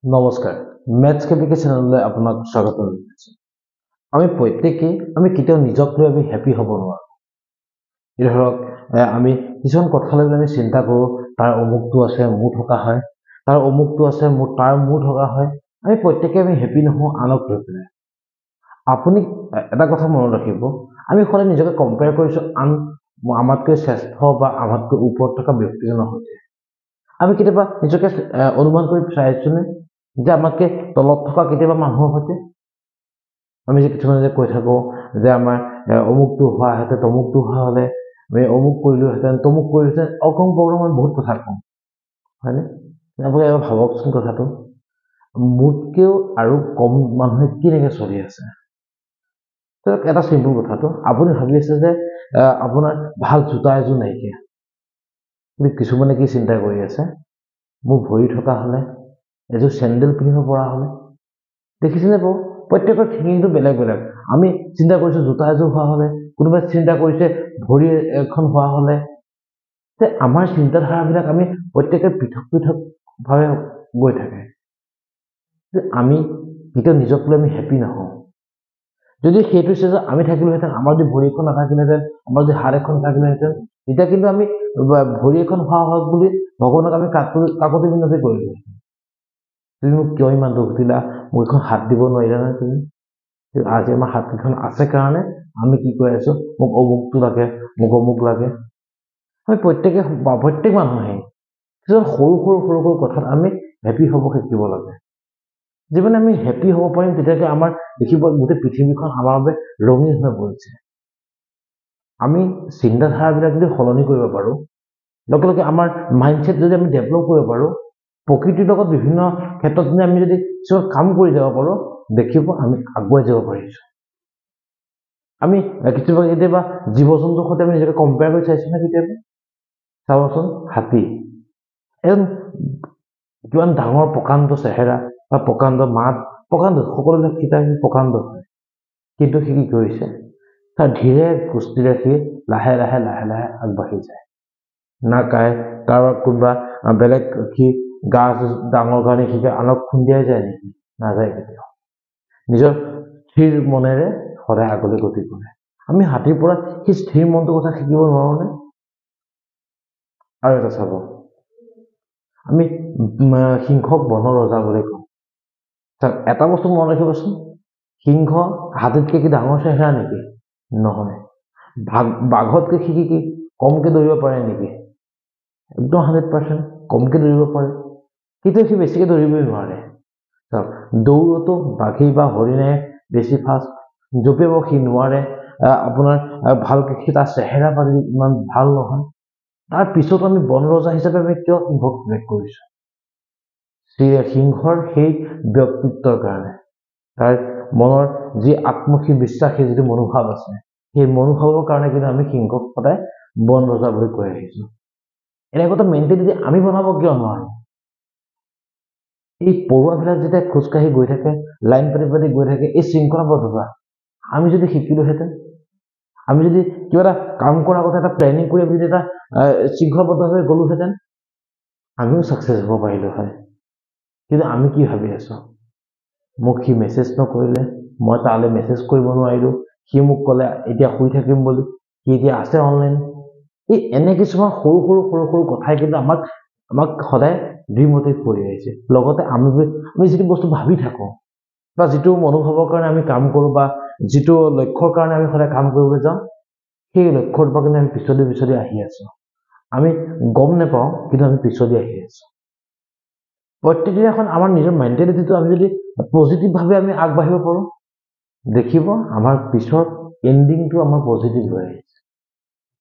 নমস্কাৰ মেথছ কেপিকে চেনেললৈ আপোনাক স্বাগত জনাইছো আমি প্ৰত্যেকই আমি কেতিয়াও নিজক লৈ আমি হ্যাপি হ'ব নোৱাৰো এই ধৰক আমি কিছুমান কথা লৈ আমি চিন্তা কৰো তাৰ অমুকটো আছে মোৰ থকা হয় তাৰ অমুকটো আছে মোৰ থকা হয় আমি প্ৰত্যেকই আমি হ্যাপি নহওঁ আনক লৈ পেলাই আপুনি এটা কথা মনত ৰাখিব আমি সদায় নিজকে কম্পেয়াৰ কৰিছো আন আমাতকৈ শ্ৰেষ্ঠ বা আমাতকৈ ওপৰত থকা ব্যক্তিজনৰ সৈতে আমি কেতিয়াবা নিজকে অনুমান কৰি চাইছোনে যে আমাতকৈ তলত থকা কেতিয়াবা মানুহৰ সৈতে আমি যে কিছুমানে যে কৈ থাকো যে আমাৰ অমুকটো হোৱা হেতে তমুকটো হোৱা হলে আমি অমুক কৰিলোহেঁতেন তমুক কৰিলোহেঁতেন অকম প্ৰগ্ৰামত বহুত কথা কওঁ হয়নে আপোনালোকে এবাৰ ভাবকচোন কথাটো মোতকেও আৰু কম মানুহে কেনেকৈ চলি আছে এটা চিম্পল কথাটো আপুনি ভাবি আছে যে আপোনাৰ ভাল জোতা এযোৰ নাইকিয়া কিন্তু কিছুমানে কি চিন্তা কৰি আছে মোৰ ভৰি থকা হলে এযোৰ চেণ্ডেল পিন্ধিব পৰা হলে দেখিছেনে বাৰু প্ৰত্যেকৰ থিংকিংটো বেলেগ বেলেগ আমি চিন্তা কৰিছো জোতা এযোৰ হোৱা হলে কোনোবাই চিন্তা কৰিছে ভৰি এখন হোৱা হলে তে আমাৰ চিন্তাধাৰাবিলাক আমি প্ৰত্যেকে পৃথক পৃথকভাৱে গৈ থাকে আমি কেতিয়াও নিজক লৈ আমি হ্যাপি নহওঁ যদি সেইটো যে আমি থাকিলোহেঁতেন আমাৰ যদি ভৰি এখন নাথাকিলেহেঁতেন আমাৰ যদি হাত এখন নাথাকিলেহেঁতেন তেতিয়া কিন্তু আমি ভৰি এখন হোৱা হওক বুলি ভগৱানক আমি কাকতি মিনতি কৰিলো তুমি মোক কিয় ইমান দুখ দিলা মোক এখন হাত দিব নোৱাৰিলা নে তুমি আজি আমাৰ হাতকেইখন আছে কাৰণে আমি কি কৈ আছো মোক অমুকটো লাগে মোক অমুক লাগে আমি প্ৰত্যেক মানুহে কিছুমান সৰু সৰু সৰু সৰু কথাত আমি হ্যাপি হ'ব শিকিব লাগে যিমানে আমি হ্যাপি হ'ব পাৰিম তেতিয়াকে আমাৰ দেখিব গোটেই পৃথিৱীখন আমাৰ বাবে ৰঙীন হৈ পৰিছে আমি চিন্তাধাৰাবিলাক যদি সলনি কৰিব পাৰো লগে লগে আমাৰ মাইণ্ডছেট যদি আমি ডেভেলপ কৰিব পাৰো প্ৰকৃতিৰ লগত বিভিন্ন ক্ষেত্ৰত যদি আমি যদি কিছুমান কাম কৰি যাব পাৰো দেখিব আমি আগুৱাই যাব পাৰিছো আমি কেতিয়াবা জীৱ জন্তুৰ সৈতে আমি নিজকে কম্পেয়াৰ কৰি চাইছো না কেতিয়াবা চাবচোন হাতী এজন কিমান ডাঙৰ প্ৰকাণ্ড চেহেৰা বা প্ৰকাণ্ড মাত প্ৰকাণ্ড সকলোবিলাক কিতাপ প্ৰকাণ্ড হয় কিন্তু সি কি কৰিছে তাৰ ধীৰে কুস্তিৰে সি লাহে লাহে লাহে লাহে আগবাঢ়ি যায় নাকায় কাৰোবাৰ কোনোবা বেলেগ সি গাছ ডাঙৰ কাৰণে সি আনক খুন্দিয়াই যায় নেকি নাযায় কেতিয়াও নিজৰ স্থিৰ মনেৰে সদায় আগলৈ গতি কৰে আমি হাতীৰ পৰা সেই স্থিৰ মনটোৰ কথা শিকিব নোৱাৰোনে আৰু এটা চাব আমি সিংহক বনৰ ৰজা বুলি কওঁ এটা বস্তু মনত ৰাখিবচোন সিংহ হাতীতকৈ কি ডাঙৰ চেহেৰা নেকি নহয় বাঘতকৈ সি কি কমকে দৌৰিব পাৰে নেকি একদম 100% কমকে দৌৰিব পাৰে কিন্তু সি বেছিকে দৌৰিবই নোৱাৰে দৌৰতো বাঘী বা হৰিণে বেছি ফাষ্ট জঁপিয়াব সি নোৱাৰে আপোনাৰ ভালকে সি তাৰ চেহেৰা পাতি ইমান ভাল নহয় তাৰ পিছত আমি বন ৰজা হিচাপে আমি কিয় সিংহক চিলেক্ট কৰিছো সিংহৰ সেই ব্যক্তিত্বৰ কাৰণে তাৰ মনৰ যি আত্মবিশ্বাস সেই যিটো মনোভাৱ আছে সেই মনোভাৱৰ কাৰণে কিন্তু আমি সিংহক সদায় বন ৰজা বুলি কৈ আহিছো এনেকুৱা মেণ্টেলিটি আমি বনাব কিয় নোৱাৰো এই পৰুৱাবিলাক যেতিয়া খোজকাঢ়ি গৈ থাকে লাইন পাতি পাতি গৈ থাকে এই শৃংখলাবদ্ধতা আমি যদি শিকিলোহেঁতেন আমি যদি কিবা এটা কাম কৰাৰ আগতে এটা প্লেনিং কৰি আমি যদি এটা শৃংখলাবদ্ধভাৱে গলোহেঁতেন আমিও ছাকচেছ হ'ব পাৰিলো হয় কিন্তু আমি কি ভাবি আছো মোক সি মেছেজ নকৰিলে মই তালৈ মেছেজ কৰিব নোৱাৰিলো সি মোক ক'লে এতিয়া শুই থাকিম বুলি সি এতিয়া আছে অনলাইন এই এনে কিছুমান সৰু সৰু সৰু সৰু কথাই কিন্তু আমাক সদায় ডিমোটিভেট কৰি আহিছে লগতে আমি যিটো বস্তু ভাবি থাকো বা যিটো মনোভাৱৰ কাৰণে আমি কাম কৰো বা যিটো লক্ষ্যৰ কাৰণে আমি সদায় কাম কৰিবলৈ যাওঁ সেই লক্ষ্যৰ পৰা কিন্তু আমি পিছলি আহি আছো আমি গম নাপাওঁ কিন্তু আমি পিছলি আহি আছো প্ৰত্যেক দিনাখন আমাৰ নিজৰ মেণ্টেলিটিটো আমি যদি পজিটিভভাৱে আমি আগবাঢ়িব পাৰো দেখিব আমাৰ পিছৰ এণ্ডিংটো আমাৰ পজিটিভ হৈ আহিছে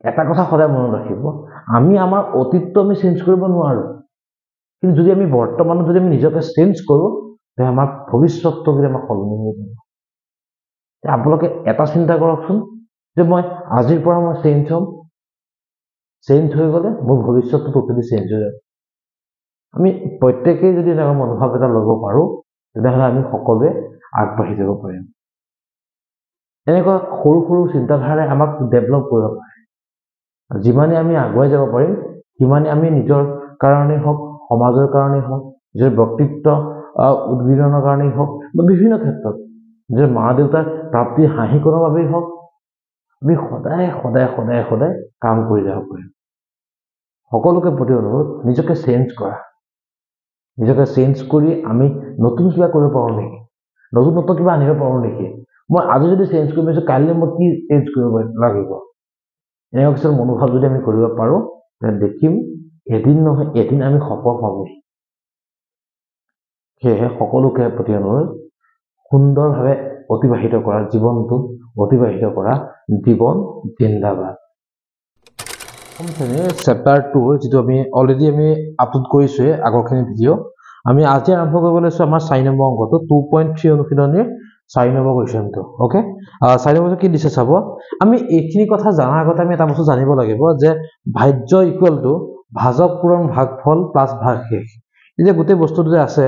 এটা কথা সদায় মনত ৰাখিব আমি আমাৰ অতীতটো আমি চেঞ্জ কৰিব নোৱাৰো কিন্তু যদি আমি বৰ্তমানত যদি আমি নিজকে চেঞ্জ কৰো তেন্তে আমাৰ ভৱিষ্যতটো যদি আমাৰ সলনি হৈ যাব আপোনালোকে এটা চিন্তা কৰকচোন যে মই আজিৰ পৰা মই চেঞ্জ হৈ গ'লে মোৰ ভৱিষ্যতটো টোটেলি চেঞ্জ হৈ যাব আমি প্ৰত্যেকেই যদি এনেকুৱা মনোভাৱ এটা ল'ব পাৰো তেতিয়াহ'লে আমি সকলোৱে আগবাঢ়ি যাব পাৰিম এনেকুৱা সৰু সৰু চিন্তাধাৰাই আমাক ডেভেলপ কৰিব পাৰে যিমানে আমি আগুৱাই যাব পাৰিম সিমানে আমি নিজৰ কাৰণেই হওক সমাজৰ কাৰণেই হওক নিজৰ ব্যক্তিত্ব উদ্গীৰণৰ কাৰণেই হওক বা বিভিন্ন ক্ষেত্ৰত যে মা দেউতাৰ প্ৰাপ্তি হাঁহিকৰণৰ বাবেই হওক আমি সদায় সদায় সদায় সদায় কাম কৰি যাব পাৰিম সকলোকে প্ৰতি অনুৰোধ নিজকে চেঞ্জ কৰা নিজকে চেঞ্জ কৰি আমি নতুন কিবা কৰিব পাৰোঁ নেকি নতুন নতুন কিবা আনিব পাৰোঁ নেকি মই আজি যদি চেঞ্জ কৰিব বিচাৰোঁ কাইলৈ মই কি চেঞ্জ কৰিব লাগিব এনেকুৱা কিছুমান মনোভাৱ যদি আমি কৰিব পাৰোঁ তেন্তে দেখিম এদিন নহয় এদিন আমি সফল হ'মেই সেয়েহে সকলোকে প্ৰতি অনুৰোধ সুন্দৰভাৱে অতিবাহিত কৰা জীৱনটো অতিবাহিত কৰা জীৱন জিন্দাবাদ চেপ্টাৰ 2 যেটো আমি অলৰেডি আমি আপলোড কৰিছোৱে আগৰখিনি ভিডিও আমি আজি আৰম্ভ কৰিব লৈছো আমাৰ 4 নম্বৰ অংকটো 2.3 অনুশীলনীৰ 4 নম্বৰ কোৱেশ্চনটো ওকে 4 নম্বৰ কি দিছে চাব আমি এইখিনি কথা জানাৰ আগতে আমি এটা বস্তু জানিব লাগিব যে ভাজ্য ইকুৱেল টু ভাজক পূৰণ ভাগফল প্লাস ভাগশেষ এই যে গোটেই বস্তুটো যে আছে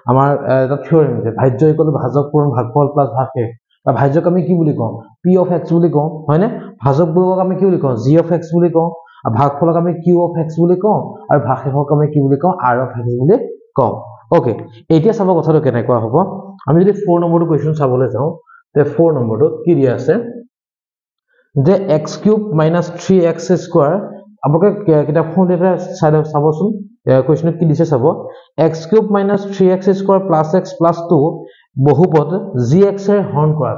আমাৰ এটা থিওৰেম যে ভাজ্য ইকুৱেল টু ভাজক পূৰণ ভাগফল প্লাস ভাগশেষ বা ভাজ্যক আমি কি বুলি কওঁ p of x বুলি কওঁ হয়নে ভাজকবোৰক আমি কি বুলি কওঁ g of x বুলি কওঁ আৰু ভাগফলক আমি q of x বুলি কওঁ আৰু ভাগশেষক আমি কি বুলি কওঁ r of x বুলি কওঁ ওকে এতিয়া চাব কথাটো কেনেকুৱা হ'ব আমি যদি 4 নম্বৰটো কোৱেশ্চন চাবলৈ যাওঁ তে 4 নম্বৰটো কি দিয়া আছে যে x³ - 3x² আপোনালোকে কিতাপখন দেখে চাবচোন কোৱেশ্চনত কি দিছে চাব x³ - 3x² + x + 2 বহুপদ gx এৰ হৰণ কৰা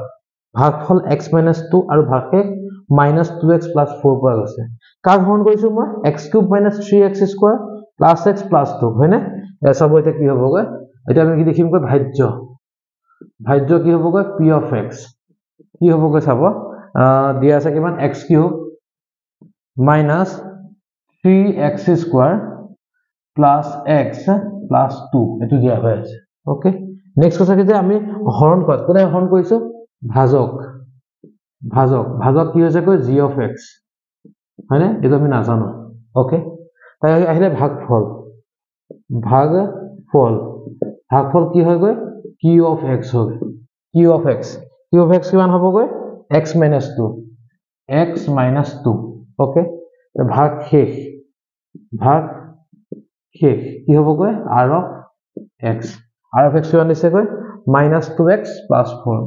ভাগফল x - 2 আৰু ভাগশেষ -2x + 4 পৰা গৈছে কাক হৰণ কৰিছো মই x³ - 3x² + x + 2 হয়নে চাব এটা কি হ'বগৈ এটা আমি কি দেখিমগৈ ভাজ্য কি হ'বগৈ p of x কি হ'বগৈ চাব দিয়া আছে কিমান x³ - 3x² + x + 2 এটো দিয়া হৈ আছে ওকে নেক্সট কথা কি যে আমি হৰণ কৰা কোনে হৰণ কৰিছো ভাজক কি হৈছে কয় g of x হয়নে এটো আমি নাজানো ওকে তাই আহিলে ভাগফল কি হয় গৈ q of x হয় q of x কিমান হ'ব গৈ x - 2 ওকে ভাগশেষ কি হ'ব গৈ r of x কিমান দিছে গৈ -2x + 4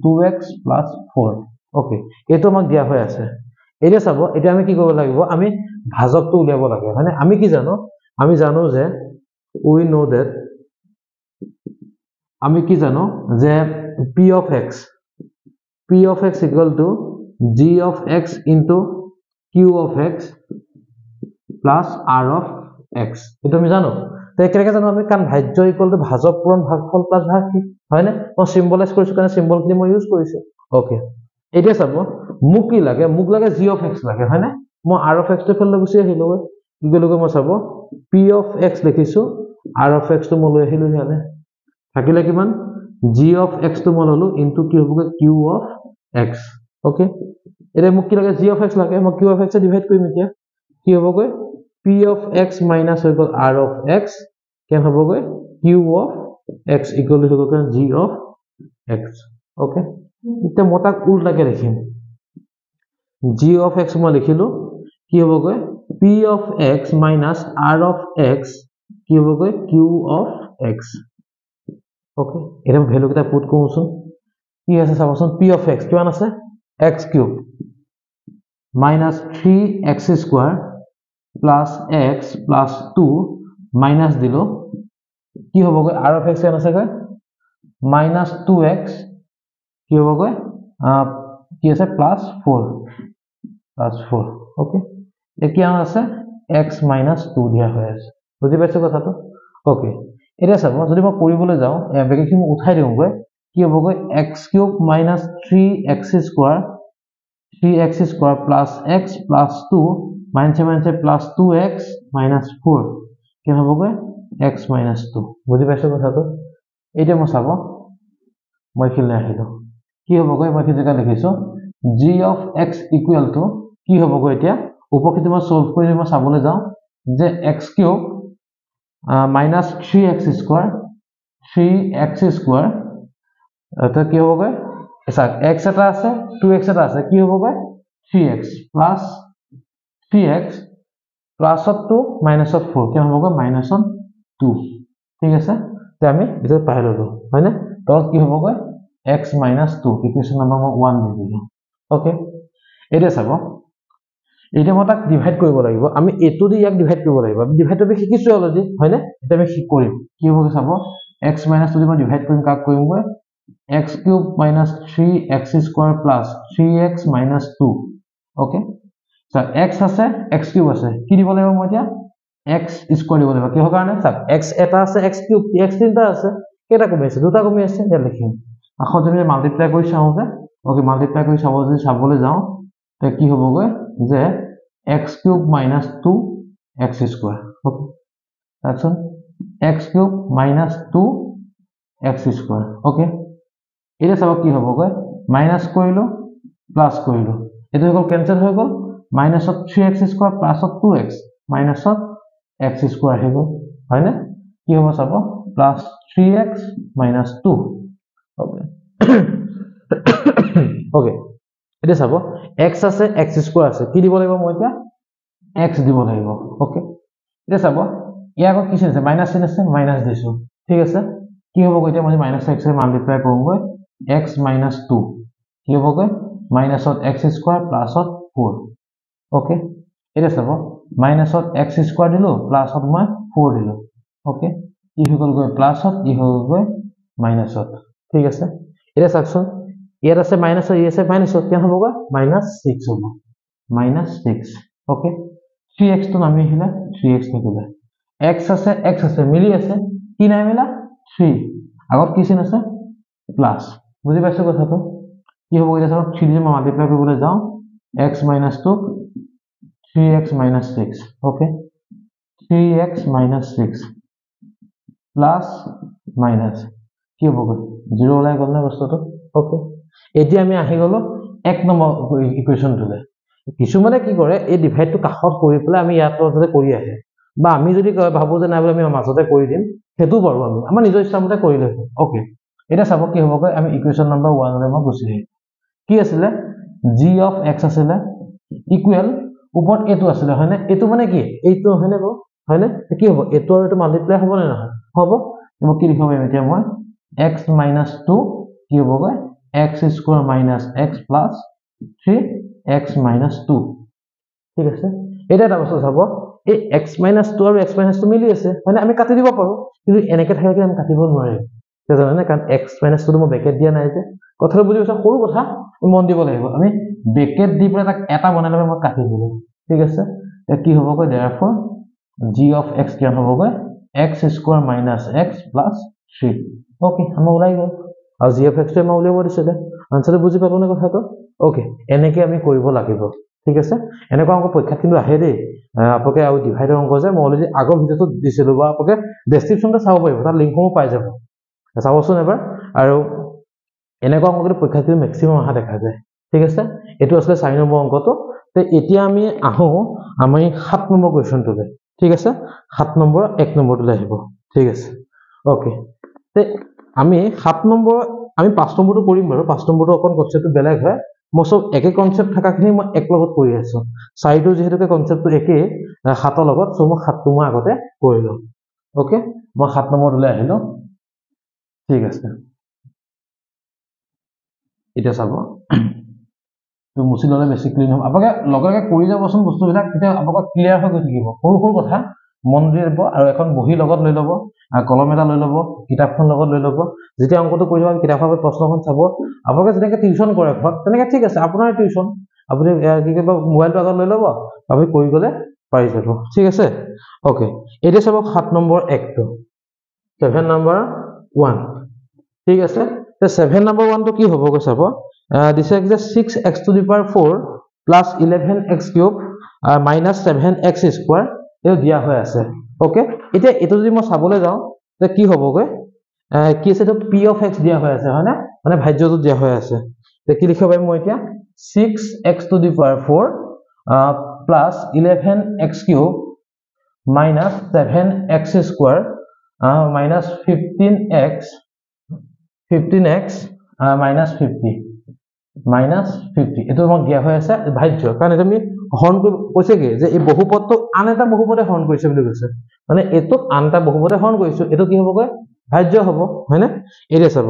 -2x + 4 ওকে এটো আমাক দিয়া হৈ আছে এতিয়া চাব এতিয়া আমি কি কৰিব লাগিব আমি ভাজকটো উলিয়াব লাগে মানে আমি কি জানো আমি জানো যে we know that আমি কি জানো যে p of x equal to g of x into q of x plus r of x এটা আমি জানো তো কেনেকৈ জানো আমি কাৰণ ভাজ্য ইকুৱেল টু ভাজক পূৰণ ভাগফল প্লাস ভাগশেষ হয়নে মই সিম্বলাইজ কৰিছো কাৰণ সিম্বলখিনি মই ইউজ কৰিছো ওকে এতিয়া চাব মোক কি লাগে g of x লাগে হয়নে মই r of x টো ফেল গুছি আহিলো কি গলগৈ মই চাব p of x লিখিছো r of x টো মই লৈ আহিলো ইয়ালে থাকিলে কিমান g of x টো মই ললো ইনটু কি হ'বগৈ q of x ওকে এটা মোক কি লাগে g of x লাগে মই q of x A divide কৰিম এতিয়া কি হ'বগৈ p of x minus হৈ গ'ল r of x কেন হ'বগৈ q of x equal to g of x okay এটা মই তাক উল্টাকে লিখিম g of x মই লিখিলো কি হ'বগৈ p of x minus r of x কি হ'বগৈ q of x ওকে এটা ভ্যালু কেটা পুট কৰোচোন কি আছে চাবচোন p of x কিমান আছে x³ minus 3x² plus x plus 2 minus দিলো কি হ'বগৈ r of x কিমান আছে গৈ minus 2x কি হ'বগৈ কি আছে plus 4 ওকে কি আছে x minus 2 দিয়া হৈ আছে বুজি পাইছো কথাটো ওকে এটা চাব যদি মই কৰিবলৈ যাও বেগিখিনি উঠাই দিওঁগৈ কি হ'বগৈ x³ minus 3x² plus x plus 2 minus plus 2x minus 4 কি হ'বগৈ x minus 2 বুজি পাইছো কথাটো এইটা মই চাব মই খিলে আহিলো কি হ'বগৈ মই কি জায়গা লিখিছো g of x equal to কি হ'বগৈ এতিয়া উপকৃতি মই সলভ কৰি মই চাবলৈ যাও যে x³ minus 3x² এটা কি হ'বগৈ এসাক x এটা আছে 2x এটা আছে কি হ'বগৈ 3x plus 3x plus of 2 minus of 4 কি হ'বগৈ minus of 2 ঠিক আছে তে আমি এটা পাই ললো হয় না তলত কি হ'বগৈ x - 2 ইকুৱেশ্যন নম্বৰ মই 1 দি দিলো ওকে এটা চাব এটা মই তাক ডিভাইড কৰিব লাগিব আমি এটো দি ইয়াক ডিভাইড কৰিব লাগিব আমি ডিভাইড কৰি শিকিছো অলৰেডি হয় না এটা আমি শিক কৰিম কি হ'ব চাব x - 2 দি মই ডিভাইড কৰিম কাক কৰিম মই x³ - 3x² + 3x - 2 okay so x আছে x³ আছে কি দিব লাগিব মই এতিয়া x² দিব লাগিব কিহৰ কাৰণে সব x এটা আছে x³ x তিনটা আছে কেটা কমি আছে দুটা কমি আছে এতিয়া লিখিম আকৌ যদি মাল্টিপ্লাই কৰি চাও যে ওকে মাল্টিপ্লাই কৰি চাব যদি চাবলৈ যাও তে কি হ'বগৈ যে x³ - 2 x² ওকে তাৰছত x³ - 2 x² ওকে এটা চাব কি হ'বগৈ মাইনাস কৰিলো প্লাস কৰিলো এটো হ'ল কেনসেল হৈ গল minus of 3x² plus of 2x minus of x² আহিব হয় না কি হ'ব চাব plus 3x minus 2 okay okay এটা চাব x আছে x² আছে কি দিব লাগিব মই এতিয়া x দিব লাগিব ওকে এটা চাব ইয়াক কি আছে মাইনাস চিন আছে মাইনাস দিছো ঠিক আছে কি হ'ব এতিয়া মই মাইনাস x এ মাল্টিপ্লাই কৰোঁ x - 2 কি হ'বগৈ minus of x² plus of 4 okay এটা চাব মাইনাস অফ x² দিলো প্লাস অফ মই 4 দিলো ওকে ই হৈ গল প্লাস অফ ই হৈ গল মাইনাস অফ ঠিক আছে এটা সাকশন ইয়াত আছে মাইনাস অফ ই আছে মাইনাস অফ কেন হবগা -6 হ'ব -6 ওকে 3x তো নামি আহিলা 3x থাকিলা x আছে মিলি আছে কি নাই মিলা 3 আগত কি চিন আছে প্লাস বুজি পাইছো কথাটো কি হ'ব এটা চাব 3 দি মাল্টিপ্লাই কৰিবলৈ যাও x - 2 3x - 6 okay 3x - 6 plus minus কি হ'ব 0 ওলাই গল না বস্তুটো ওকে এতিয়া আমি আহি গলো এক নম্বৰ ইকুৱেশ্যন তুলে কিছু মানে কি কৰে এই ডিভাইড টো কাখত কৰি পেলাই আমি ইয়াত তলতে কৰি আহে বা আমি যদি ভাবো যে নাই আমি মাজতে কৰি দিম হেতু পাৰো আমি আমাৰ নিজৰ ইচ্ছামতে কৰিলে ওকে এটা চাব কি হ'ব আমি ইকুৱেশ্যন নম্বৰ 1 লৈ মই গুছি আহিম কি আছিল g of x আছিল ইকুৱেল উপৰত এটো আছিল হয় না এটো মানে কি এইটো হয় না হয় না কি হ'ব এটো আৰু এটো মাল্টিপ্লাই হ'ব না নহয় হ'ব মই কি লিখিব পাৰিম এতিয়া মই x - 2 কি হ'ব x² - x plus 3x - 2 ঠিক আছে এটা এটা বস্তু চাব এই x - 2 আৰু x - 2 মিলি আছে মানে আমি কাটি দিব পাৰো কিন্তু এনেকে থাকে আমি কাটিব নোৱাৰিম জানা না কাৰণ x - 2 মই ব্ৰেকেট দিয়া নাই যে কথাটো বুজি পাইছা সৰু কথা মন দিব লাগিব আমি ব্ৰেকেট দি পেলাই তাক এটা বনাই লব মই কাটি দিলো ঠিক আছে কি হ'ব therefore g of x কিমান হ'ব x² - x plus 3 ওকে আমি ওলাই গল আৰু g of x টো মই উলিয়াব দিছিলে আনসাৰটো বুজি পালো নে কথাটো ওকে এনেকে আমি কৰিব লাগিব ঠিক আছে এনেকুৱা অংক পৰীক্ষাত কিন্তু আহে দেই আপোনালোকে আৰু ডিভাইডৰ অংক যে মই অলৰেডি আগৰ ভিডিওটো দিছিলো বা আপোনালোকে ডেসক্ৰিপচনতে চাব পাৰিব তাত লিংকসমূহ পাই যাব চাবচোন এবাৰ আৰু এনেকুৱা অংক কিন্তু পৰীক্ষাত মেক্সিমাম আহা দেখা যায় ঠিক আছে এটো আসলে 4 নম্বৰ অংকটো তে এতিয়া আমি আহো আমি 7 নম্বৰ কোৱেশ্চনটোলে ঠিক আছে 7 নম্বৰ 1 নম্বৰটোলে আহিব ঠিক আছে ওকে তে আমি 7 নম্বৰ আমি 5 নম্বৰটো কৰিম বাৰু 5 নম্বৰটো অকন কনসেপ্টটো বেলেগ হয় মই সব একে কনসেপ্ট থাকাখিনি মই এক লগত কৰি আছো চাইটো যেহেতুকে কনসেপ্টটো একে 7 লগত সো মই 7 টো মই আগতে কৰিলো ওকে মই 7 নম্বৰটোলে আহিলো ঠিক আছে এটা চাব তো মুছি ললে বেছি ক্লিন হ'ব আপোনাক লগে কৰি যাবচোন বস্তুবিলাক তেতিয়া আপোনাক ক্লিয়াৰ হৈ গৈ থাকিব সৰু সৰু কথা মন দি দিব আৰু এখন বহি লগত লৈ লব কলম এটা লৈ লব কিতাপখন লগত লৈ লব যেতিয়া অংকটো কৰি যাব কিতাপৰ প্ৰশ্নখন চাব আপোনাক যেনেকে টিউচন কৰে ঘৰত তেনেকে ঠিক আছে আপোনাৰ টিউচন আপুনি কি কৰিব মোবাইলটো আগত লৈ লব আপুনি কৰি গলে পাৰি যাব ঠিক আছে ওকে এতিয়া চাব 7 নম্বৰ 1 টো 7 নম্বৰ 1 ঠিক আছে তে 7 নম্বৰ 1 টো কি হ'ব গৈ চাব this is 6x to the power 4 plus 11x cube minus 7x square এও দিয়া হৈ আছে ওকে এতিয়া এটো যদি মই চাবলৈ যাও তে কি হ'বগৈ কি আছে তো p of x দিয়া হৈ আছে হয় না মানে ভাজ্যটো দিয়া হৈ আছে তে কি লিখিব পাৰিম মই এতিয়া 6x to the power 4 plus 11x cube minus 7x square minus 15x minus 50 এটো মোক দিয়া হৈ আছে ভাজ্য কাৰণ এটা আমি হৰণ কৈছে কি যে এই বহুপদটো আন এটা বহুপদে হৰণ কৰিছে বুলি কৈছে মানে এটো আনটা বহুপদে হৰণ কৰিছো এটো কি হ'বগৈ ভাজ্য হ'ব হয়নে এতিয়া চাব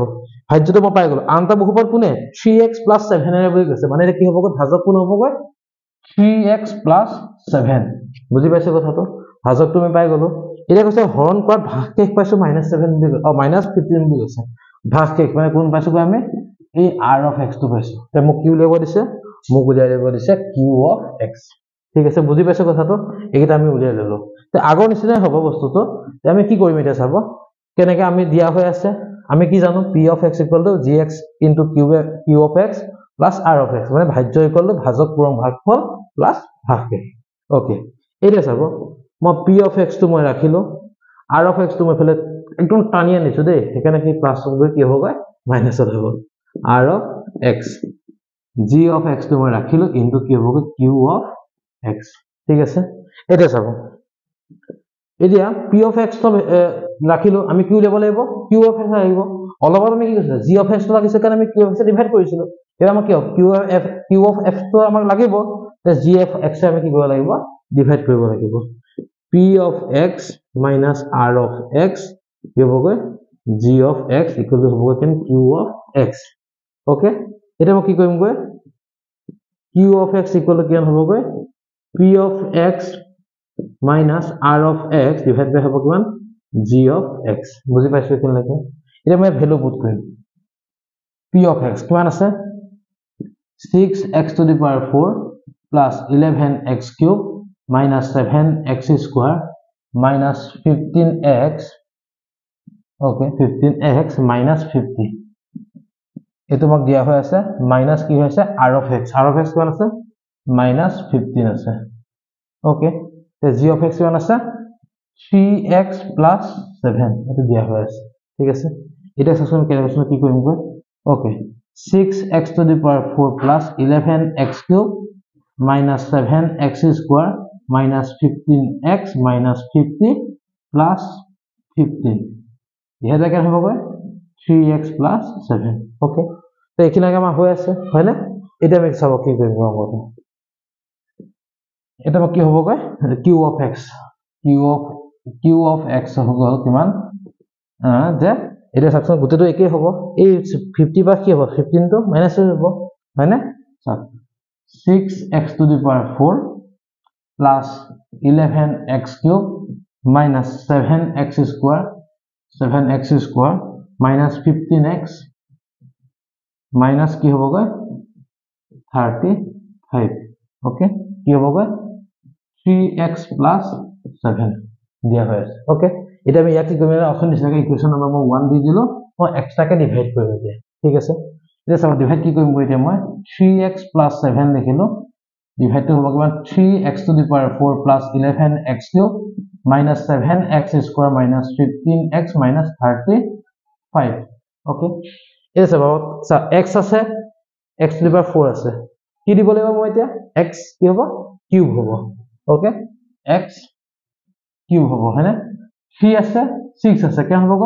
ভাজ্যটো মই পাই গলো আনটা বহুপদ কোনে 3x + 7 এৰে বুলি কৈছে মানে কি হ'বগৈ ভাজক কোন হ'বগৈ 3x + 7 বুজি পাইছে কথাটো ভাজক তুমি পাই গলো এতিয়া কৈছে হৰণ কৰাত ভাগশেষ পাইছো -7 বুলি -15 বুলি কৈছে ভাগশেষ মানে কোন পাইছো আমি এই r of x টো পাইছো তে মোক কি উলিয়াব দিছে মোক উলিয়াই দিব দিছে q of x ঠিক আছে বুজি পাইছো কথাটো এইটা আমি উলিয়াই ললো তে আগৰ নিচিনাই হ'ব বস্তুটো তে আমি কি কৰিম এটা চাব কেনেকৈ আমি দিয়া হৈ আছে আমি কি জানো p of x = gx * q of x + r of x মানে ভাজ্য = ভাজক পূৰণ ভাগফল প্লাস ভাগশেষ ওকে এতিয়া চাব মই p of x টো মই ৰাখিলো r of x টো মই ফেলে একদম টানি আনিছো দেই সেইকাৰণে কি প্লাস হৈ কি হ'বগৈ মাইনাসত হ'ব r of x g of x টো মই ৰাখিলো ইনটু কি হ'বগৈ q of x ঠিক আছে এতিয়া চাব এতিয়া p of x টো ৰাখিলো আমি কি উলিয়াব লাগিব q of x লাগিব অলপত আমি কি কৈছে g of x টো লাগিছে কাৰণ আমি q of x ডিভাইড কৰিছিলো এতিয়া আমাক কি q of f টো আমাক লাগিব তে g of x আমি কি কৰিব লাগিব ডিভাইড কৰিব লাগিব p of x minus r of x কি হ'বগৈ g of x equal to হ'বগৈ q of x ওকে এটা মই কি কৰিমগৈ q of x equal to কিমান হ'বগৈ p of x minus r of x divided by হ'ব কিমান g of x বুজি পাইছো কেনেকৈ এটা মই ভ্যালু পুট কৰিম p of x কিমান আছে 6x to the power 4 plus 11x cube minus 7x square minus 15x okay 15x minus 50 এটো মোক দিয়া হৈ আছে মাইনাস কি হৈছে r of x কিমান আছে minus 15 আছে ওকে তে g of x কিমান আছে 3x plus 7 এটো দিয়া হৈ আছে ঠিক আছে এটা সেকশন ক্যালকুলেশন কি কৰিম গৈ okay 6x to the power 4 plus 11x cube minus 7x square minus 15x minus 50 plus 15 ইহেটা কেন হ'বগৈ 3x plus 7 ওকে তো এইখিনি আমাৰ হৈ আছে হয় না এটা আমি চাব কি কৰিম ৰঙটো এটা কি হ'বগৈ q of x হ'ব কিমান যে এটা সেকশন গুটেটো একেই হ'ব এই 50 বা কি হ'ব 15 টো মাইনাস হৈ যাব হয় না 6x to the power 4 plus 11x cube minus 7x square minus 15x minus কি হ'বগৈ 35 ওকে কি হ'বগৈ 3x plus 7 দিয়া হৈ আছে ওকে এটা আমি ইয়াত কি কৰিম অপচন দিছে ইকুয়েশন নম্বৰ 1 দি দিলো মই এক্সট্ৰাকে ডিভাইড কৰিব দিয়া ঠিক আছে এতিয়া চাও ডিভাইড কি কৰিম এতিয়া মই 3x plus 7 লিখিলো ডিভাইড টো হ'ব কিমান 3x to the power 4 plus 11x cube minus 7x square minus 15x minus 35 okay এই চাবা x আছে x to the power 4 আছে কি দিব লাগিব মই এতিয়া x কি হ'ব কিউব হ'ব ওকে x কিউব হ'ব হয়নে 3 আছে 6 আছে কেন হ'ব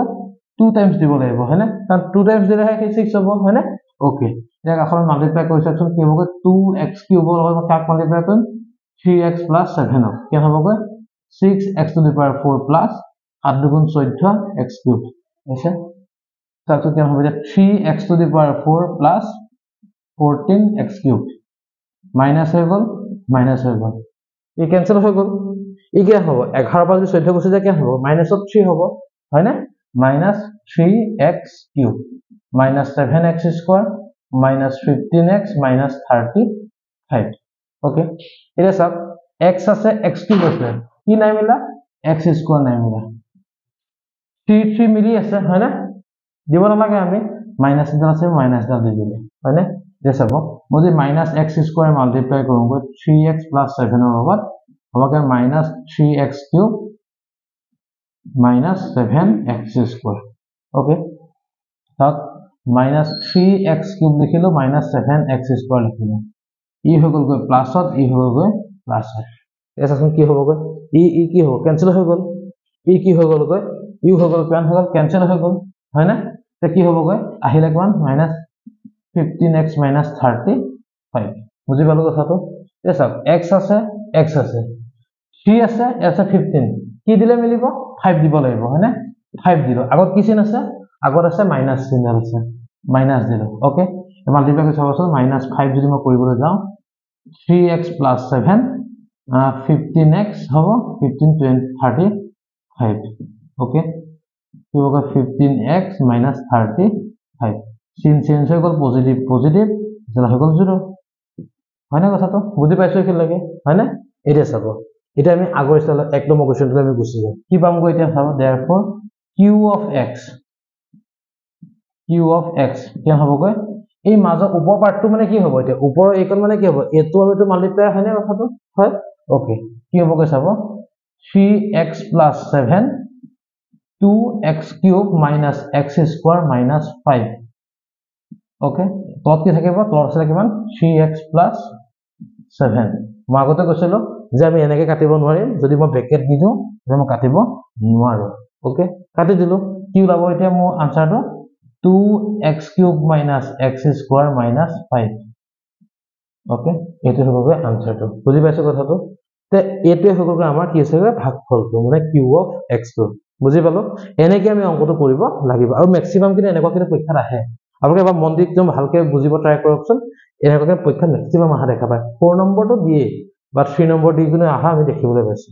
2 টাইমস দিব লাগিব হয়নে কাৰণ 2 টাইমস দিলেহে 6 হ'ব হয়নে ওকে এটা এখন মাল্টিপ্লাই কৰি চাওকচোন কি হ'ব 2x কিউবৰ লগত কাক মাল্টিপ্লাই কৰিম 3x plus 7 হ'ব কেন হ'ব 6x to the power 4 plus 8 দুগুণ 14 x কিউব আছে তাতো কেন হ'ব 3x to the power 4 plus 14x cube minus হৈ গ'ল ই ক্যান্সেল হৈ গ'ল ই কি হ'ব 11 পৰা যদি 14 গুচি যায় কি হ'ব মাইনাসত 3 হ'ব হয় না minus 3x cube minus 7x square minus 15x minus 35 okay এটা সব x আছে x cube আছে কি নাই মিলা x square নাই মিলা 3 মিলি আছে হয় না দিব না লাগে আমি মাইনাস এটা আছে মাইনাস এটা দি দিলে হয় না এটা সব মই minus x square মাল্টিপ্লাই করব 3x plus 7 এর লগত আমাকে minus 3x cube minus 7x square okay так minus 3x cube লিখিলো minus 7x square লিখিলো ই হৈ গল প্লাসত ই হৈ গল প্লাসত এসাখন কি হ'ব গৈ ই কি হ'ব ক্যান্সেল হৈ গল ই কি হৈ গল গৈ ইউ হৈ গল কেন হৈ গল ক্যান্সেল হৈ গল হয় না তে কি হ'ব গৈ আহিলে কিমান minus 15x minus 35 বুজি পালো কথাটো এসব x আছে 3 আছে এটা 15 কি দিলে মিলিব 5 দিব লাগিব হয় না 50 আগত কি চিন আছে আগত আছে মাইনাস চিন আছে -0 ওকে মাল্টিপ্লাই কৰি চাবচোন -5 যদি মই কৰিবলৈ যাওঁ 3x + 7 15x হ'ব 15 20 35 ওকে কি হ'ব 15x - 35 চিন চেঞ্জ হৈ গ'ল পজিটিভ পজিটিভ যেন হৈ গ'ল 0 হয় না কথাটো বুজি পাইছো কি লাগে হয় না এটা চাব এটা আমি আগৰ ষ্টাইলত এক নম্বৰ কোৱেশ্চনটো আমি গুছি যাম কি পাম গৈ এতিয়া চাব therefore q of x কি হ'ব গৈ এই মাজৰ ওপৰ পাৰ্টটো মানে কি হ'ব এতিয়া ওপৰ এইকন মানে কি হ'ব এটো আৰু এটো মাল্টিপ্লাই হয় না কথাটো হয় ওকে কি হ'ব গৈ চাব 3x + 7 2x³ - x² - 5 ওকে তত কি থাকিব তত আছে কিমান 3x + 7 মই আগতে কৈছিলো যে আমি এনেকে কাটিব নোৱাৰিম যদি মই ব্ৰেকেট দি দিওঁ যে মই কাটিব নোৱাৰো ওকে কাটি দিলো কি ওলাব এতিয়া মোৰ আনসাৰটো 2x³ - x² - 5 ওকে এটো হ'ব আনসাৰটো বুজি পাইছো কথাটো তে এটোৱে হ'ব আমাৰ কি আছে ভাগফলটো মানে q of x টো বুজি পালো এনেকে আমি অংকটো কৰিব লাগিব আৰু ম্যাক্সিমাম কিন্তু এনেকুৱা কিন্তু পৰীক্ষাত আহে আপোনালোকে এবাৰ মন দি একদম ভালকে বুজিব ট্ৰাই কৰকচোন এনেকুৱাকে পৰীক্ষাত ম্যাক্সিমাম আহা দেখা পায় 4 নম্বৰটো দিয়ে বা 3 নম্বৰ দি কিনে আহা আমি দেখিবলৈ পাইছো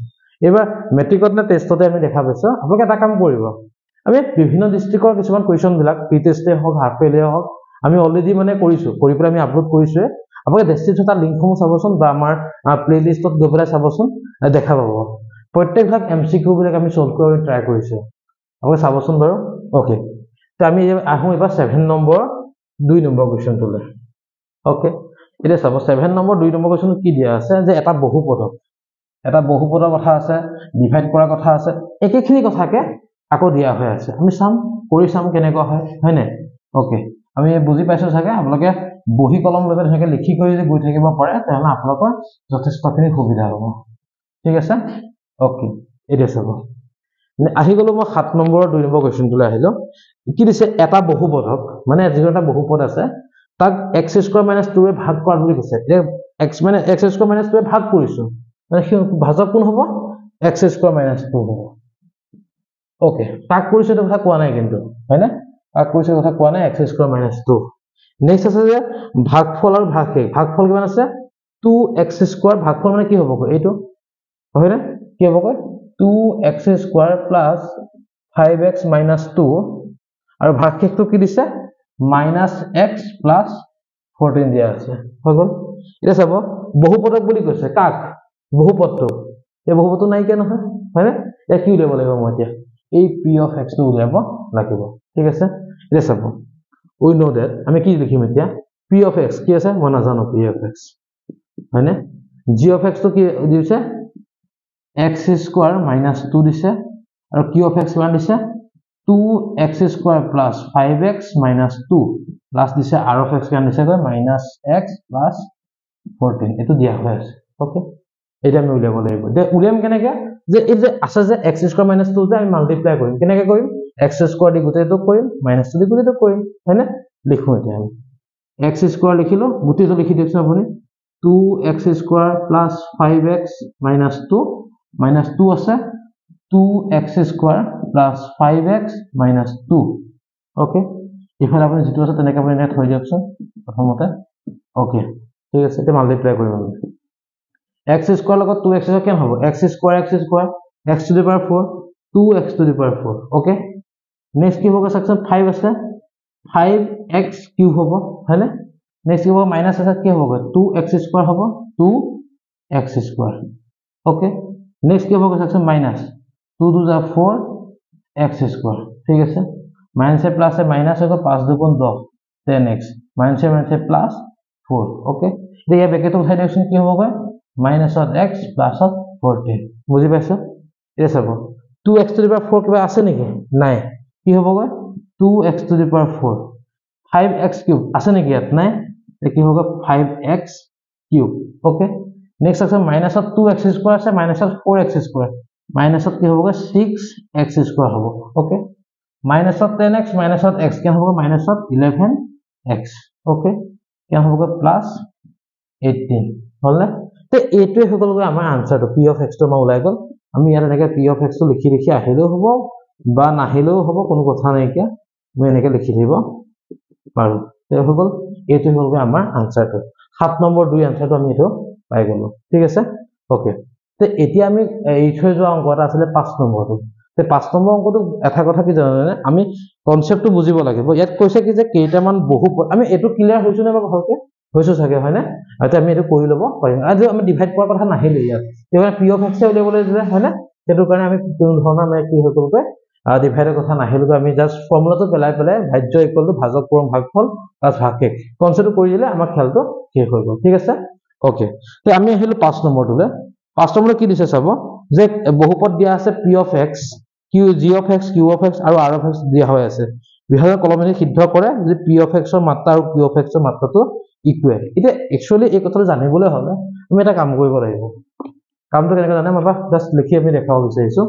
এবাৰ মেট্ৰিকত না টেষ্টতে আমি দেখা পাইছো আপোনালোকে এটা কাম কৰিব আমি বিভিন্ন ডিস্ট্ৰিক্টৰ কিছুমান কোৱেশ্চন বিলাক প্ৰি টেষ্টে হওক হাফ ফেইলে হওক আমি অলৰেডি মানে কৰিছো কৰি পেলাই আমি আপলোড কৰিছো আপোনালোকে ডেসক্ৰিপচন তাৰ লিংকসমূহ চাবচোন বা আমাৰ প্লেলিষ্টত গৈ পেলাই চাবচোন দেখা পাব প্ৰত্যেকভাগ এমসিকিউ বিলাক আমি সলভ কৰি ট্ৰাই কৰিছো আপোনালোকে চাবচোন বাৰু ওকে তো আমি আহো এবাৰ 7 নম্বৰ 2 নম্বৰ কোৱেশ্চনটোলৈ ওকে এটা চাব 7 নম্বৰ 2 নম্বৰ কোৱেশ্চন কি দিয়া আছে যে এটা বহুপদৰ কথা আছে ডিভাইড কৰাৰ কথা আছে একেখিনি কথাকে আকৌ দিয়া হৈ আছে আমি চাম কৰি চাম কেনেকুৱা হয় না ওকে আমি বুজি পাইছো চাগে আপোনালোকে বহি কলম লৈ তেনেকে লিখি কৰি যে গৈ থাকিব পাৰে তেনে আপোনালোকৰ যথেষ্টখিনি সুবিধা হ'ব ঠিক আছে ওকে এটা চাব আহি গলো মই 7 নম্বৰ 2 নম্বৰ কোৱেশ্চনটোলৈ আহিলো কি দিছে এটা বহুপদক মানে যিটো এটা বহুপদ আছে তাক x² - 2 এ ভাগ কৰা বুলি কৈছে x মানে x² - 2 এ ভাগ কৰিছো মানে ভাজক কোন হ'ব x² - 2 হ'ব ওকে তাক কৰিছে কথা কোৱা নাই কিন্তু হয় না তাক কৰিছে কথা কোৱা নাই x² - 2 নেক্সট আছে যে ভাগফল আৰু ভাগশেষ ভাগফল কিমান আছে 2x² ভাগফল মানে কি হ'ব এইটো হয় না কি হ'ব 2x² + 5x - 2 আৰু ভাগশেষটো কি দিছে -x + 14 দিয়া আছে হৈ গল এটা চাব বহুপদক বুলি কৈছে কাক বহুপদটো এই বহুপদটো নাই কিয় নহয় হয় না এ কি উলিয়াব লাগিব মই এতিয়া এই p of x টো উলিয়াব লাগিব ঠিক আছে এটা চাব we know that আমি কি লিখিম এতিয়া p of x কি আছে মই নাজানো p of x হয় না g of x টো কি দিছে x² - 2 দিছে আৰু q of x কিমান দিছে 2x² + 5x - 2 প্লাস দিছে r of x কিমান দিছে -x + 14 এটো দিয়া হৈ আছে ওকে এটা আমি উলিয়াব লাগিব যে উলিয়াম কেনেকে যে এই যে আছে যে x² - 2 যে আমি মাল্টিপ্লাই কৰিম কেনেকে কৰিম x² দি গোটেইটো কৰিম -2 দি গোটেইটো কৰিম হয়নে লিখো এতিয়া আমি x² লিখিলো গোটেইটো লিখি দিছো আপুনি 2x² + 5x - 2 -2 আছে 2x² + 5x - 2 ওকে ইফালে আপুনি যেটো আছে তেনেকৈ আপুনি থৈ দিয়কচোন প্ৰথমতে ওকে ঠিক আছে এটা মাল্টিপ্লাই কৰিম আমি x² লগত 2x কেন হ'ব x² x to the power 4 2x to the power 4 okay next কি হ'ব সেকশন 5 আছে 5x³ হ'ব হয়নে নেক্সট কি হ'ব মাইনাস আছে কি হ'ব 2x² হ'ব 2x² ওকে নেক্সট কি হ'ব সেকশন মাইনাস 2 2 যা 4x² ঠিক আছে মাইনাস এ প্লাস এ মাইনাস হবে 5 2 10 10x মাইনাস এ প্লাস 4 ওকে এতিয়া ব্ৰেকেট উঠাই দিয়কচোন কি হ'ব minus of x plus of 14 বুজি পাইছো এটা চাব 2x to the power 4 কিবা আছে নেকি নাই কি হ'ব 2x to the power 4 5x³ আছে নেকি ইয়াত নাই কি হ'ব 5x³ ওকে নেক্সট আছে minus of 2x² আছে minus of 4x² minus of কি হ'ব 6x² হ'ব okay minus of 10x minus of x কি হ'ব minus of 11x ওকে কি হ'ব plus 18 হল না তে এইটোৱে হৈ গ'ল আমাৰ আনসাৰটো p of x টো মই ওলাই গ'ল আমি ইয়াত এনেকৈ p of x টো লিখি আহিলেও হ'ব বা নাহিলেও হ'ব কোনো কথা নাইকিয়া মই এনেকৈ লিখি দিব পাৰোঁ হৈ গ'ল এইটো হ'ল আমাৰ আনসাৰটো 7 নম্বৰ 2 আনসাৰটো আমি এইটো পাই গ'লো ঠিক আছে ওকে তে এতিয়া আমি এই থৈ যোৱা অংক এটা আছিল 5 নম্বৰটো তে 5 নম্বৰ অংকটো এটা কথা কি জানেনে আমি কনসেপ্টটো বুজিব লাগিব ইয়াত কৈছে কি যে কেইটামান বহু আমি এটো ক্লিয়াৰ হৈছো নে ভালকে হৈছো চাগে হয় না আৰু আমি এটো কৰি ল'ব পাৰিম আৰু আমি ডিভাইড কৰাৰ কথা নাহিলে ইয়াত তেতিয়া পি অফ এক্স উলিয়াবলৈ দিলে হয় না সেইটো কাৰণে আমি কোন ধৰণৰ মানে কি হৈ গ'লকৈ ডিভাইডৰ কথা নাহিলে আমি জাস্ট ফৰ্মুলাটো পেলাই ভাজ্য ইকুৱেল টু ভাজক পূৰণ ভাগফল প্লাস ভাগশেষ কনসেপ্টটো কৰি দিলে আমাৰ খেলটো শেষ হৈ গ'ল ঠিক আছে ওকে তে আমি আহিলো 5 নম্বৰটোলে 5 নম্বৰ কি দিছে চাব যে বহুপদ দিয়া আছে p of x q g of x q of x আৰু r of x দিয়া হৈ আছে বিভাগৰ কলমে সিদ্ধ কৰে যে p of x ৰ মাত্ৰা আৰু q of x ৰ মাত্ৰাটো ইকুৱেল এটা একচুয়ালি এই কথাটো জানিবলৈ হলে আমি এটা কাম কৰিব লাগিব কামটো কেনেকৈ জানে মই জাস্ট লিখি আমি দেখাব বিচাৰিছো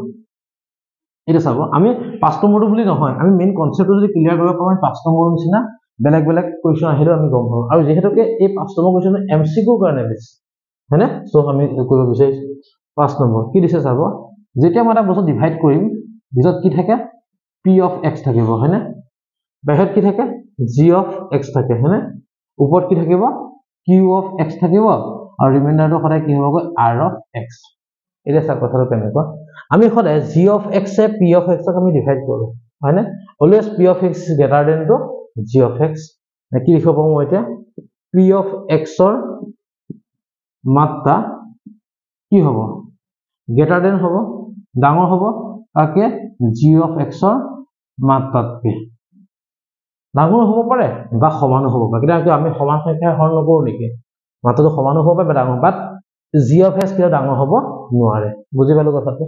এটা চাব আমি 5 নম্বৰটো বুলি নহয় আমি মেইন কনসেপ্টটো যদি ক্লিয়াৰ কৰিব পাৰো 5 নম্বৰৰ নিচিনা বেলেগ বেলেগ কোৱেশ্চন আহিলেও আমি গম পাওঁ আৰু যেহেতুকে এই 5 নম্বৰ কোৱেশ্চন এমসিকিউ কাৰণে দিছে হয়নে সো আমি কৰিব বিচাৰিছো 5 নম্বৰ কি দিছে চাব যেতিয়া মই এটা বস্তু ডিভাইড কৰিম ভিতৰত কি থাকে p of x থাকিব হয়নে বাহিৰত কি থাকে g of x থাকে হয়নে ওপৰত কি থাকিব q of x থাকিব আৰু ৰিমাইন্ডাৰটো সদায় কি হ'ব r of x এটা সা কথাটো কেনেকুৱা আমি সদায় g of x A p of x ক আমি ডিভাইড কৰো হয়নে always p of x is greater than to g of x কি লিখিব পাৰো মই এতিয়া p of x ৰ মাত্ৰা কি হ'ব greater than হ'ব ডাঙৰ হ'ব তাকে g of x ৰ মাত্ৰাতকে ডাঙৰ হ'ব পাৰে বা সমান হ'ব পাৰে কিন্তু আমি সমান সংখ্যা হৰণ নকৰো নেকি মাত্ৰাটো সমান হ'ব পাৰে ডাঙৰ বাট g of x কিয় ডাঙৰ হ'ব নোৱাৰে বুজি পালো কথাটো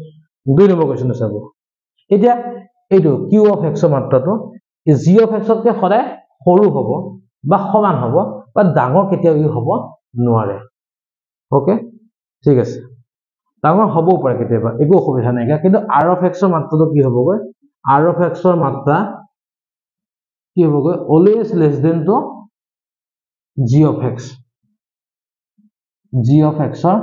দুই নম্বৰ কোৱেশ্চন চাব এতিয়া এইটো q of x ৰ মাত্ৰাটো g of x তকৈ সদায় সৰু হ'ব বা সমান হ'ব বা ডাঙৰ কেতিয়াও ই হ'ব নোৱাৰে ওকে ঠিক আছে ডাঙৰ হ'ব পাৰে কেতিয়াবা একো অসুবিধা নাই কিন্তু r of x ৰ মাত্ৰাটো কি হ'বগৈ r of x ৰ মাত্ৰা কি হ'বগৈ always less than to g of x ৰ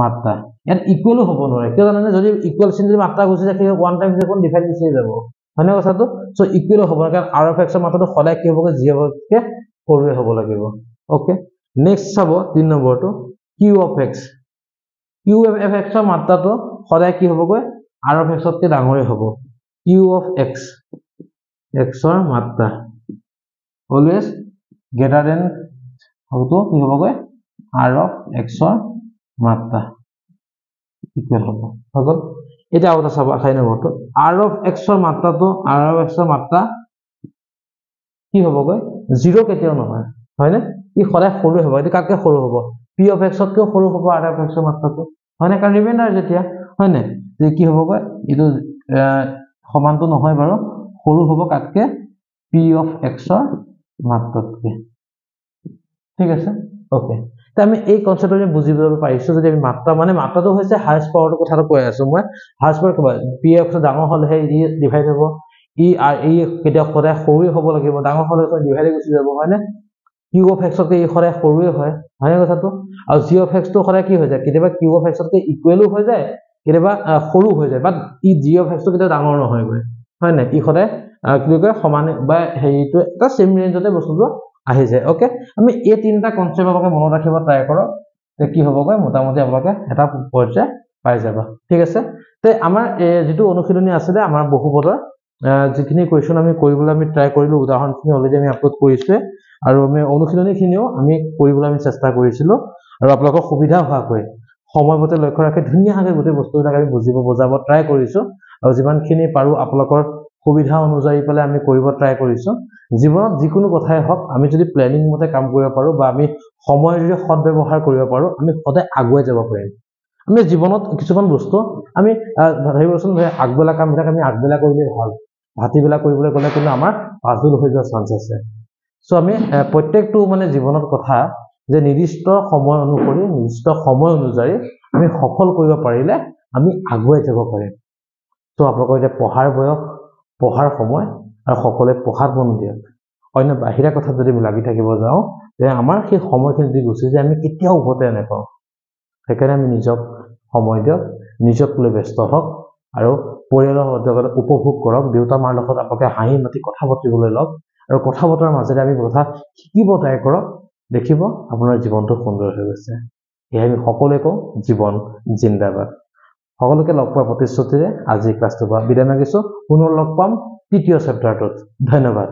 মাত্ৰা ইয়াত ইকুৱেল হ'ব নোৱাৰে কিয় জানেনে যদি ইকুৱেল চিন যদি মাত্ৰা গুচি যায় কি ওৱান টাইমছ এখন ডিভাইড গুচি যাব হয়নে কথাটো সো ইকুৱেল হ'ব কাৰণ r of x ৰ মাত্ৰাটো সদায় কি হ'বগৈ g of x কে সৰুৱে হ'ব লাগিব ওকে নেক্সট চাব 3 নম্বৰটো q of x ৰ মাত্ৰাটো সদায় কি হ'বগৈ r of x তকৈ ডাঙৰে হ'ব q of x ৰ মাত্ৰা always greater than হয়তো কি হ'বগৈ r of x ৰ মাত্ৰা ইকুৱেল হ'ব হগল এটা কথা চাব 8 নম্বৰটো r of x ৰ মাত্ৰাটো r of x ৰ মাত্ৰা কি হ'বগৈ 0 কেতিয়াও নহয় হয়নে ই সদায় সৰু হ'ব এটো কাকে সৰু হ'ব p of x তকৈ সৰু হ'ব r of x ৰ মাত্ৰাটো হয়নে কাৰণ ৰিমাইন্ডাৰ যেতিয়া হয়নে যে কি হ'বগৈ এটো সমানটো নহয় বাৰু সৰু হ'ব কাকে p of x ৰ মাত্ৰাতকৈ ঠিক আছে ওকে তে আমি এই কনসেপ্টটো বুজিব পাৰিছো যদি আমি মাত্ৰা মানে মাত্ৰাটো হৈছে হাইয়েস্ট পাৱাৰটো কথাটো কৈ আছো মই হাইয়েস্ট পাৱাৰ কিবা p of x ডাঙৰ হ'লেহে ই ডিভাইড হ'ব ই আৰ ই কেতিয়া সদায় সৰুৱে হ'ব লাগিব ডাঙৰ হ'লে ডিভাইড গুচি যাব হয়নে q of x তকৈ ই সদায় সৰুৱে হয় হয়নে কথাটো আৰু g of x টো সদায় কি হৈ যায় কেতিয়াবা q of x তকৈ ইকুৱেলো হৈ যায় কেতিয়াবা সৰু হৈ যায় বাট ই g of x টো কেতিয়াবা ডাঙৰ নহয় গৈ হয়নে ই সদায় কি কয় সমান বা হেৰিটো এটা সেম ৰেঞ্জতে বস্তুটো আহি যায় ওকে আমি এই তিনটা কনসেপ্ট আপোনালোকে মনত ৰাখিব ট্ৰাই কৰক তে কি হ'বগৈ মোটামুটি আপোনালোকে এটা পৰ্যায় পাই যাবা ঠিক আছে তে আমাৰ যেটো অনুশীলনী আছে আমাৰ বহুপদৰ যিখিনি কোৱেশ্চন আমি কৰিবলৈ আমি ট্ৰাই কৰিলো উদাহৰণখিনি অলৰেডি আমি আপলোড কৰিছে আৰু আমি অনুশীলনীখিনিও আমি কৰিবলৈ আমি চেষ্টা কৰিছিলো আৰু আপোনালোকৰ সুবিধা হোৱাকৈ সময়মতে লক্ষ্য ৰাখি ধুনীয়াকৈ গোটেই বস্তুবিলাক আমি বুজাব ট্ৰাই কৰিছো আৰু যিমানখিনি পাৰো আপোনালোকৰ সুবিধা অনুযায়ী পেলে আমি কৰিব ট্ৰাই কৰিছো জীৱনত যিকোনো কথাই হওক আমি যদি প্ল্যানিং মতে কাম কৰিব পাৰো বা আমি সময়ৰ যদি সদ্ব্যৱহাৰ কৰিব পাৰো আমি সদায় আগুৱাই যাব পাৰিম আমি জীৱনত কিছুমান বস্তু আমি ভাবিবচোন আগবেলা কামবিলাক আমি আগবেলা কৰিলে ভাল ভাতিবেলা কৰিবলৈ গ'লে কিন্তু আমাৰ পাছবেলা হৈ যোৱাৰ চান্স আছে সো আমি প্ৰত্যেকটো মানে জীৱনত কথা যে নিৰ্দিষ্ট সময় অনুসৰি নিৰ্দিষ্ট সময় অনুযায়ী আমি সফল কৰিব পাৰিলে আমি আগুৱাই যাব পাৰিম সো আপোনালোকৰ যে পঢ়াৰ বয়স পঢ়াৰ সময় আৰু সকলোৱে পঢ়াত মন দিয়ক অন্য বাহিৰা কথা যদি লাগি থাকিব যাও তে আমাৰ সেই সময়খিনি যদি গুচি যায় আমি কেতিয়াও উভতে নাপাওঁ সেইকাৰণে আমি নিজক সময় দিয়ক নিজক লৈ ব্যস্ত হওক আৰু পৰিয়ালৰ লগত উপভোগ কৰক, দেউতা মাৰ লগত আপোনালোকে হাঁহি মাতি কথা পাতিবলৈ লওক আৰু কথা বতৰাৰ মাজেৰে আমি কথা শিকিব ট্ৰাই কৰক, দেখিব আপোনাৰ জীৱনটো সুন্দৰ হৈ গৈছে। সেয়ে আমি সকলোৱে কওঁ জীৱন জিন্দাবাদ। সকলোকে লগ পোৱাৰ প্ৰতিশ্ৰুতিৰে আজি ক্লাছটোৰ পৰা বিদায় মাগিছো। পুনৰ লগ পাম তৃতীয় চেপ্টাৰটোত। ধন্যবাদ।